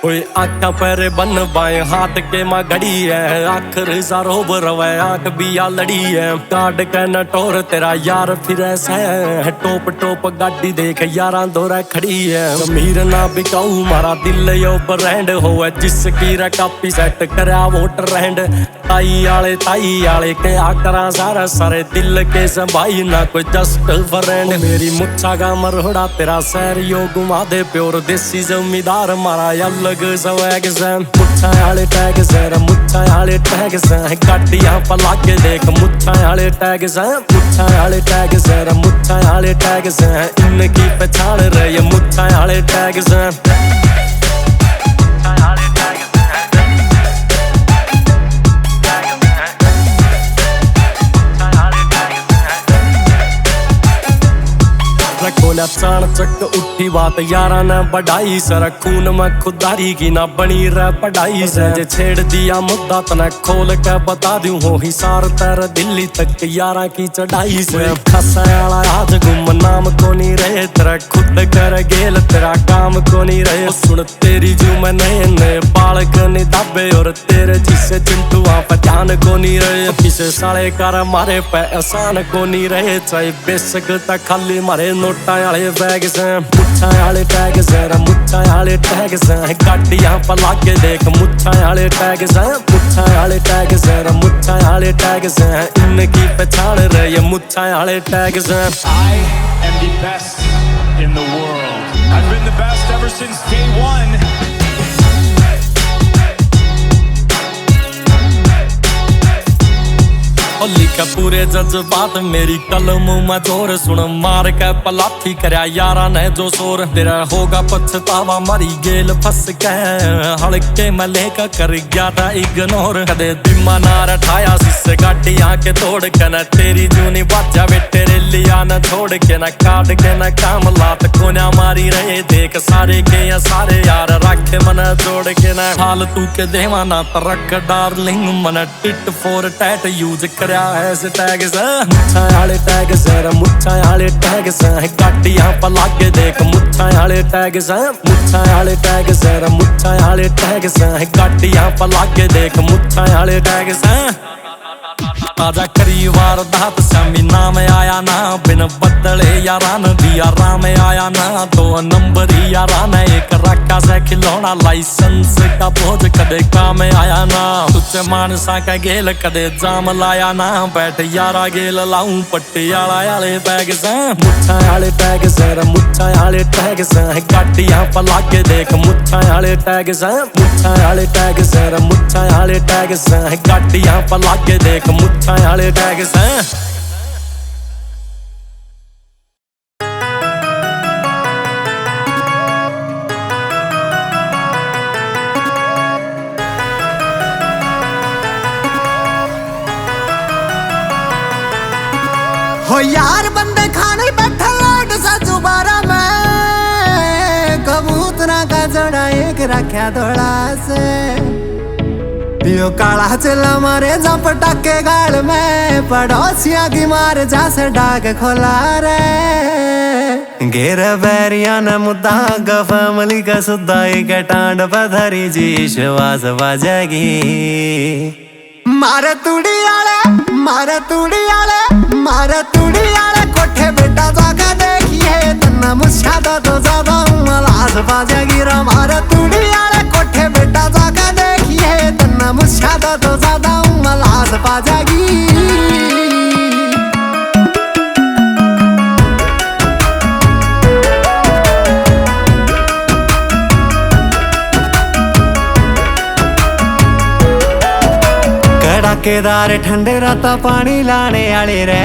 कोई आँखा पैर बन बाएं हाथ के माँ घड़ी है, आखिर सारोब रवे आँख बिया लड़ी है। काट के नटोर तेरा यार फिर ऐसा है, टोप टोप गाड़ी देख यारा दौरा खड़ी है। जमीर ना बिकाऊ मारा दिल यो ब्रांड होवे, जिसकी रे कापी सेट करा वोटर रैंड। ताई आले क्या करा सारा सारे दिल के संभाई ना कोई जस्ट फ्रेंड। मेरी मुच्छा का मरोड़ा तेरा सैर यो घुमा दे प्योर देसी जमींदार मारा अलग स्वैग से। मुच्छा आले टैग से मुच्छा आले टैग से, गाड़ियां पला के देख मुच्छा आले टैग से। मुच्छा आले टैग से मुच्छा आले टैग से, इनकी पहचान रहे मुच्छा आले टैग से। खोला चाण चक उठी बात यारा ने बढ़ाई सर, खून में खुदारी की ना बनी रह पढ़ाई से। जे छेड़ दिया मुद्दा तना खोल के बता दूं, हो हिसार तेरे दिल्ली तक यारा की चढ़ाई से। खसायाला आज गुम नाम को नहीं रहे, तेरा खुद कर गेल तेरा काम को नहीं रहे। सुन तेरी जू में नए बाल नहीं दाबे, और तेरे जिसे चिंटुआ पर ध्यान को नहीं रहे। किसे साले कर मारे पे आसान को नहीं रहे, चाहे बेशक तक खाली मारे नोटा आले बैग से। मुच्छा आले टैग से मुच्छा आले टैग से, गाड़ियां पला के देख मुच्छा आले टैग से। मुच्छा आले टैग से मुच्छा आले टैग से, इनकी पहचान रहे मुच्छा आले टैग से। I am the best in the world. I've been the best ever since day one. लिखा पूरे जज्बात मेरी कलम में जोर, सुन मार के पलाथी करया यारा ने जो शोर। तेरा होगा पछतावा मरी गेल फंस के, हड़के में लेकर कर गया था इग्नोर। कदे दिमा ना रठाया जिससे गाड़ी आके तोड़ के, न तेरी जूनी बाजा वे तेरे लिया न छोड़ के। न काट के न काम लात कोन्या मारी रहे, देख सारे के या सारे यार रखे मन जोड़ के। न हाल तू के देवा ना तरक डार्लिंग, मन टिट फॉर टैट यूज कर ऐसे टैग से। मुच्छा आले टैग से मुच्छा आले टैग से, गाड़ियां पला के देख मुच्छा आले टैग से। मुच्छा आले टैग से मुच्छा आले टैग से, गाड़ियां पला के देख मुच्छा आले टैग से। ताजा करी वारदात समी नाम आया ना, बिन बदले यारा न दिया राम आया ना। 2 नंबर यारा ने एक रखा से खिलौना, लाइसेंस का बोझ कदे काम आया ना। तुझे मानसा का गेल कदे जाम लाया ना, बैठ यारा गेल लाऊं पटियाला आले बैग से। मुच्छा आले टैग से मुच्छा आले टैग से, गाड़ियां पला के देख मुच्छा आले टैग से। मुच्छा आले टैग से मुच्छा आले टैग से, गाड़ियां पला के देख मुच्छा आले टैग से। हो यार बंदे खाने बैठा लाड सा जुबारा में, कबूतरा का जोड़ा एक रखा थोड़ा से। यो काला चला मारे जा पटाके गाल में, पड़ोसिया की मार जा से डाक खोला रे। घेर बैरिया न मुद्दा का फैमिली का सुदाई के टांड पधरी जी श्वास बाजेगी। मारे तूड़ी आले मारे तूड़ी आले मारे तूड़ी आले, कोठे बेटा जाके देखिए तना मुझा तो ज्यादा लाश बाजेगी रे। मारे तूड़ी आले कोठे बेटा जाके देखिए तना मुझा तो ज्यादा लाश बाजेगी। केदार ठंडे राता पानी लाने आले रे,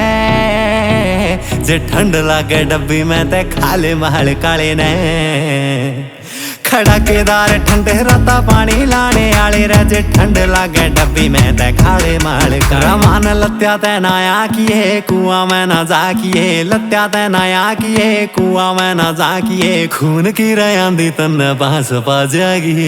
जे ठंड लागे डब्बी में ते खाले महल काले ने। खड़ा केदार ठंडे राता पानी लाने आले रे, जे ठंड लागे डब्बी में ते खाले महल काले। मान लत्या ते नाया किए कुआं में ना जा किए, लत्या ते नाया किए कुआं में ना जा किए। खून की रयांदी तन्ने पास पा जाएगी।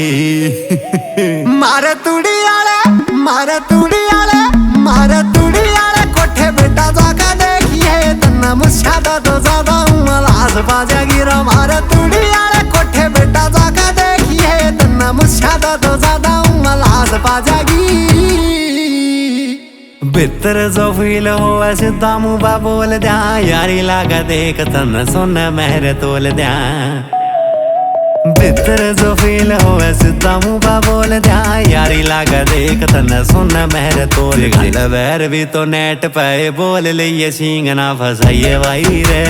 मारे तूड़ी आले मारे तूड़ी आले मारे तूड़ी आले, कोठे बेटा जाके देखिए तना मुझा तो ज्यादा लाश बाजेगी रे। मारे तूड़ी आले कोठे बेटा जाके देखिए तना तन्ना मुझा तो ज्यादा मलास पा जागी बितर जो फील हो सिद्धा मुँह बोल द्या यारी लागा देख तन सुन मेरे तोल द्या बितर जो फील हो सिद्धा मुँह बोल द्या यारी लागा देख तन सुन मेरे तोल गल बैर भी तो नेट पे बोल लिए सींग ना फसाइए भाई रे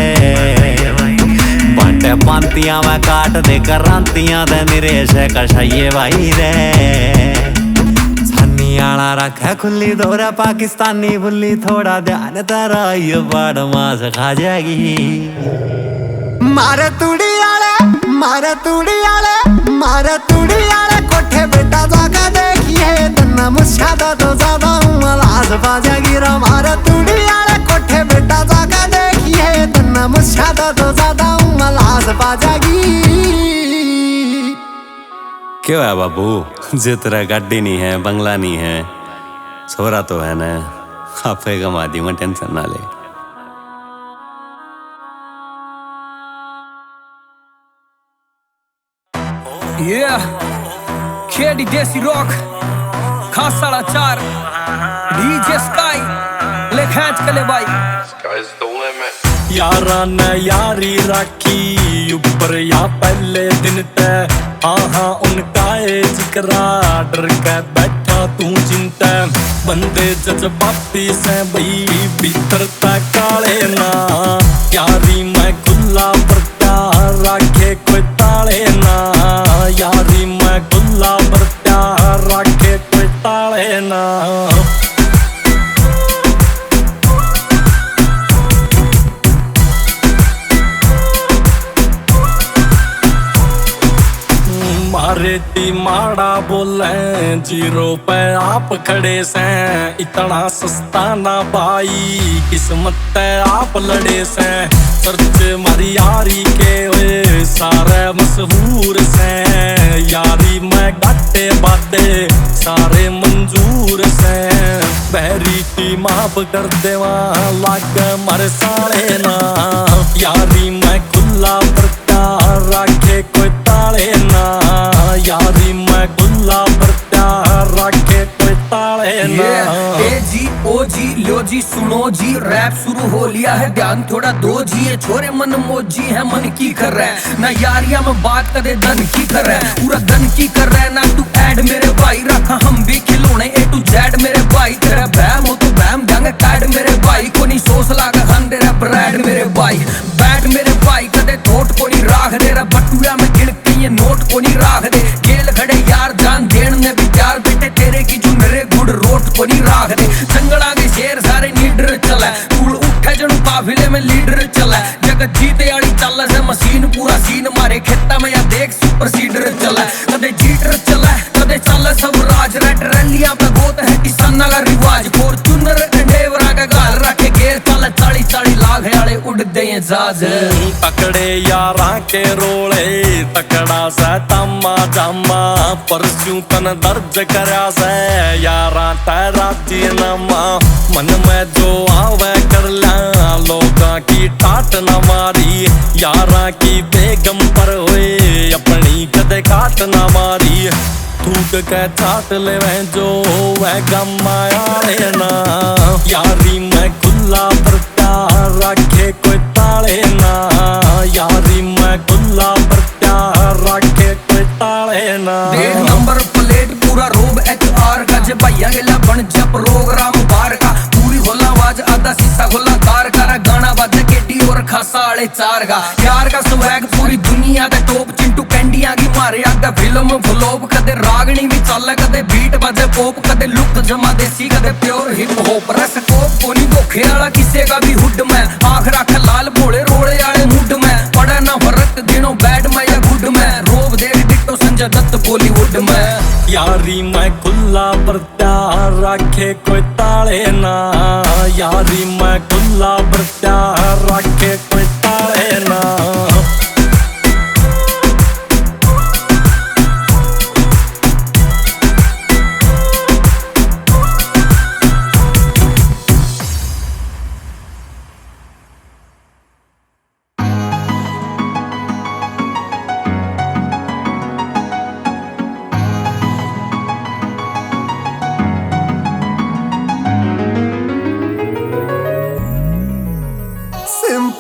बाटे पांतियां में काट दे करांतियां दे निरेश कशाइए भाई रे आला रखा खुली दोरा पाकिस्तानी बुल्ली थोड़ा ध्यान तारा ये बाड़ मास खा जाएगी मारे तूड़ी आले कोठे बेटा जागा देखिए तन्ना मुझा तो ज्यादा मलास पा जाएगी रा मारे तूड़ी आले कोठे बेटा जागा देखिए तन्ना मुझा तो ज्यादा मलास पा जाएगी क्यों है बाबू जितरा गाड़ी नहीं है बंगला नहीं है छोरा तो है ना आपे कमा दी मैं टेंशन ना ले खेड़ी देसी रॉक खासाड़ा 4 डीजे स्काई ले खींच के ले भाई यारा ने यारी राखी ऊपर या पहले दिन ते हाँ उनका जिक्रा डर के बैठा तू चिंता बंदे जज्बाती से बई भीतर तक काले ना यारी मैं खुला पर प्यार राखे कोई ताले ना यारी मैं खुला पर प्यार राखे कोई ताले ना मारे ती माड़ा बोले जीरो पे आप खड़े से इतना सस्ता ना भाई किस्मत ते आप लड़े से सर्च मारी यारी के हुए सारे मशहूर से यारी में घाटे बाते सारे मंजूर से बहरी की माफ कर देवा लाग मारे साले ना यारी में खुला पर प्यार राखे कोई ताले ना यारी मैं गुल्ला पर प्यार राखे कोई ताले ना ए जी ओ जी लो जी सुनो जी रैप शुरू हो लिया है ध्यान थोड़ा दो जी ये छोरे मन मोजी है मन की कर रहा है ना यारिया में बात करे धन की कर रहा है पूरा धन की कर रहा है ना तू ऐड मेरे भाई रखा हम भी खिलौने A to Z मेरे भाई तेरा बहम हो तो बहम जाएंगे कैड मेरे भाई को नहीं सोच लागा हन तेरा ब्रांड मेरे भाई बैड मेरे भाई कदे थोट को नहीं राख दे रहा बटुआ में गिन के ये नोट को नहीं राख दे गेल खड़े यार जान देन ने भी प्यार बेटे तेरे की जो मेरे गुड़ रोट को नहीं राख दे जंगला के शेर सारे लीडर चला तूल उठे जनु काफिले में लीडर चला जगत जीते आड़ी चल से मशीन पूरा सीन मारे खेता में या देख सुपर सीडर चला कदे जीटर चला कदे चल सब राज रेड रैलियां पे गोत है किसाना का रिवाज फॉर्च्यूनर एंडेवरा का गाल रखे गेर चल 40 लाख वाले उड़ते हैं जहाज तकड़े यारा के रोले तकड़ा सा तम्मा जम्मा परस्यू तन दर्ज करया से यारा तेरा जीनामा मन में जो आवे कर ला लोगा की टाट न मारी यारा की बेगम पर हुए अपनी कदे काट न मारी थूक के चाट ले वह जो वह गम आया ना यारी मैं खुला पर प्यार राखे कोई ताले ना यारी मैं खुला पर प्यार राखे कोई ताले ना नंबर प्लेट पूरा रोब HR का जे भैया गेला बन जा प्रोग्राम बार का पूरी होला आवाज आधा शीशा खोला कार का गाना बज केटी और खासा वाले 4 का यार का स्वैग पूरी दुनिया का टॉप चिंटू कैंडिया की मारे आगा फिल्म फ्लॉप कदे रागनी भी चल कदे बीट बजे पॉप कदे लुक जमा देसी कदे प्योर हिप हॉप रस कोप कोनी धोखे वाला किसे का भी हुड में आंख रख लाल भोले रोड़े वाले मुड में पड़ा ना फर्क दिनों बैड में या गुड में रोब देख डिट्टो संजय दत्त बॉलीवुड में यारी मैं खुला पर प्यार राखे कोई ताले ना यारी मैं खुला पर प्यार राखे कोई ताले ना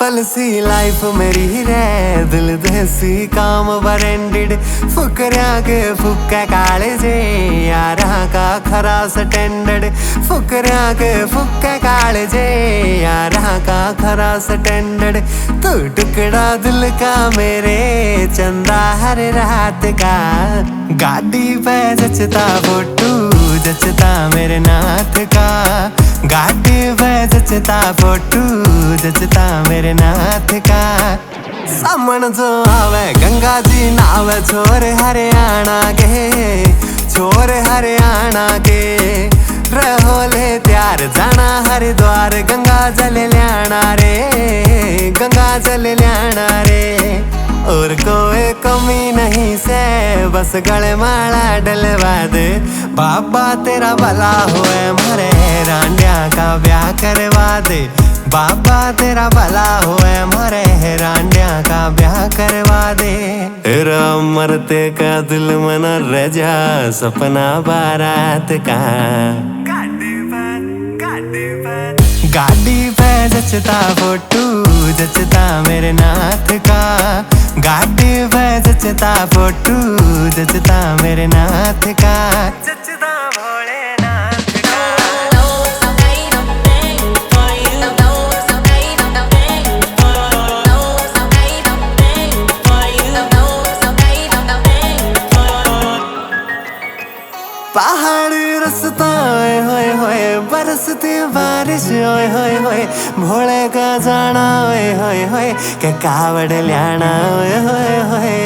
सिंपल सी लाइफ मेरी रे, दिल देसी काम ब्रांडेड, फुकरिया के फुक्के काले जे, यारा का खरा स्टैंडर्ड, फुकरिया के फुक्के काले जे, यारा का खरा स्टैंडर्ड। तू टुकड़ा दिल का मेरे, चंदा हर रात का, गाड़ी पे जचता फोटू, जचता मेरे नाथ का, गाड़ी पे जचता फोटू, जचता मेरे नाथ का। सामन जो आवे गंगा जी नावे, छोरे हरियाणा के, छोरे हरियाणा के, रहोले त्यार जाना हरिद्वार, गंगा जल ल्याना रे, गंगा जल ल्याना रे। और कोई कमी नहीं से, बस गले माला डलवा दे, बाबा तेरा भला होए, मारे रांडिया का ब्याह करवा दे, बाबा तेरा भला होए, मारे रांडिया का ब्याह करवा दे। तेरा मरते का दिल मन रजा, सपना बारात का, गाड़ी पे जचता फोटू, जचता मेरे नाथ का, गाड़ी पे जचता फोटू, जचता मेरे नाथ का, जचता भोलेनाथ का। पहाड़ी रास्ता ओए होए होए, बरसती बारिश ओए होए होए, भोले का जाना ओए होए होए, के कावड़ ल्याना ओए होए होए।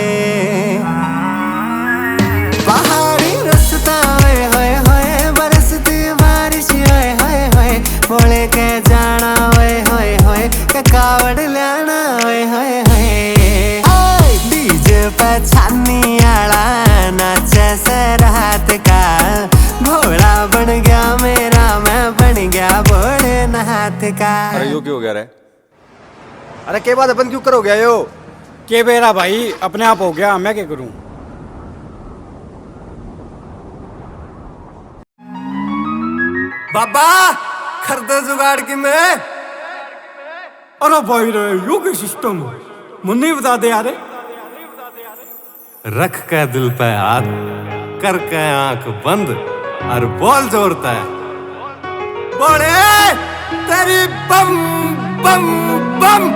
पहाड़ी रास्ता ओए होए होए, बरसती बारिश ओए होए होए, भोले के जाना ओए होए होए, के कावड़ ल्याना ओए होए होए। डीजे पे छानी आला नाचे से रात का, भोला बन गया मेरा, मैं बन गया भोलेनाथ का। अरे यो क्यों हो गया रे? अरे के बाद अपन क्यों करो गया यो? के बेरा भाई अपने आप हो गया, मैं क्या करूं? बाबा खरदे जुगाड़ की मैं। अरे भाई रे यो क्या सिस्टम, मुन्ने ही बता दे यार। रख के दिल पे हाथ, करके आंख बंद और बोल जोरता है, बोले तेरी बम बम बम।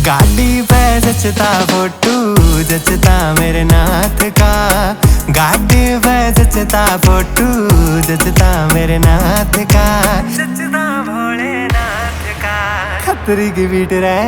गाड़ी पे जचता फोटू, जचता मेरे नाथ का, गाड़ी पे जचता फोटू, जचता मेरे नाथ का, जचता भोलेनाथ का। खतरी की बीट रे।